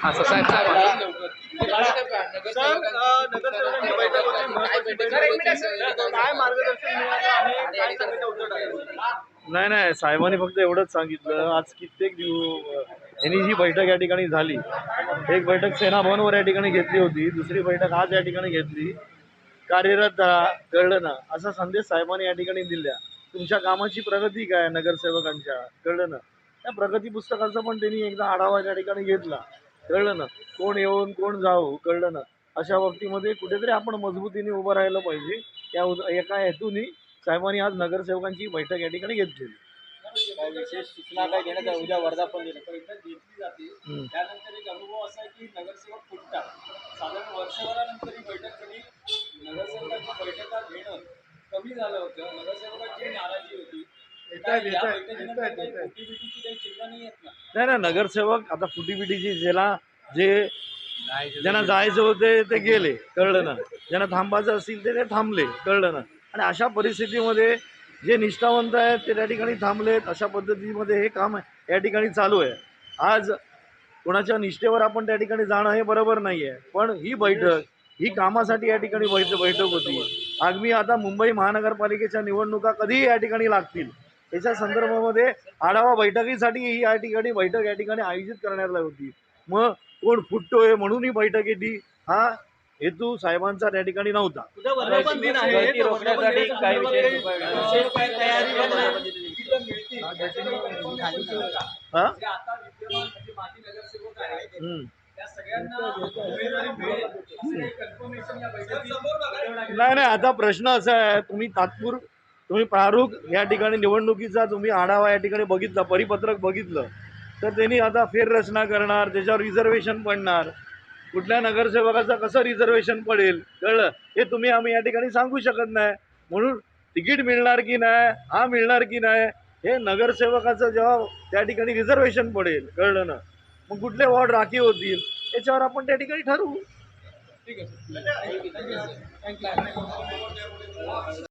असं साहेब सर, नगरसेवकांची बैठक होती, महत्त्वाची बैठक होती. काय मार्गदर्शन मिळालं आहे, काय सांगितलं उद्धव ठाकरे? नाही साहेबांनी फक्त एवढंच सांगितलं, आज कित्येक दिवस यांनी ही बैठक या ठिकाणी झाली. एक बैठक सेना भवनवर या ठिकाणी घेतली होती, दुसरी बैठक आज या ठिकाणी घेतली. कार्यरत राहा, कळलं ना, असा संदेश साहेबांनी या ठिकाणी दिला. तुमच्या कामाची प्रगती काय नगरसेवकांच्या, कळलं ना. त्या प्रगती पुस्तकाचा पण त्यांनी एकदा आढावा या ठिकाणी घेतला, कळलं ना. कोण येऊन कोण जाऊ, कळलं ना. अशा बाबतीमध्ये कुठेतरी आपण मजबूतीने उभं राहिलं पाहिजे. या एका हेतूने साहेबांनी आज नगरसेवकांची बैठक या ठिकाणी घेतलेली. विशेष सूचना काय देण्यात आहे? उद्या वर्धापन दिन बैठक घेतली जाते, त्यानंतर एक अनुभव असा आहे की नगरसेवक फुटतात. साधारण वर्षभरानंतर ही बैठक कधी नगरसेवकांच्या बैठका घेणं कमी झालं होतं, नगरसेवकांची नाराजी होती. काही चिन्ह नाही येत ना. नाही नगरसेवक आता फुटीपिटीची ज्यांना जायचं होते ते गेले, कळलं ना. ज्यांना थांबायचं असेल ते थांबले, कळलं ना. आणि अशा परिस्थितीमध्ये जे निष्ठावंत आहेत ते त्या ठिकाणी थांबलेत. अशा पद्धतीमध्ये हे काम या ठिकाणी चालू आहे. आज कोणाच्या निष्ठेवर आपण त्या ठिकाणी जाणं हे बरोबर नाही आहे, पण ही बैठक ही कामासाठी या ठिकाणी बैठक होती. आगामी आता मुंबई महानगरपालिकेच्या निवडणुका कधीही या ठिकाणी लागतील, याच्या संदर्भामध्ये आढावा बैठकीसाठी ही या ठिकाणी बैठक या ठिकाणी आयोजित करण्यात आली होती. मग कोण फुटतोय म्हणून ही बैठक येते हा हेतू साहेबांचा त्या ठिकाणी नव्हता. वर्धापन दिन आहे, रोखण्यासाठी काही विशेष नाही आता प्रश्न असा आहे, तुम्ही प्रारूप या ठिकाणी निवडणुकीचा तुम्ही आढावा या ठिकाणी बघितला, परिपत्रक बघितलं, तर त्यांनी आता फेररचना करणार, त्याच्यावर रिझर्वेशन पडणार. कुठल्या नगरसेवकाचं कसं रिझर्वेशन पडेल, कळलं, हे आम्ही या ठिकाणी सांगू शकत नाही. म्हणून तिकीट मिळणार की नाही, हा मिळणार की नाही, हे नगरसेवकाचं जेव्हा त्या ठिकाणी रिझर्वेशन पडेल, कळलं ना, मग कुठले वॉर्ड राखीव होतील याच्यावर आपण त्या ठिकाणी ठरवू. ठीक आहे.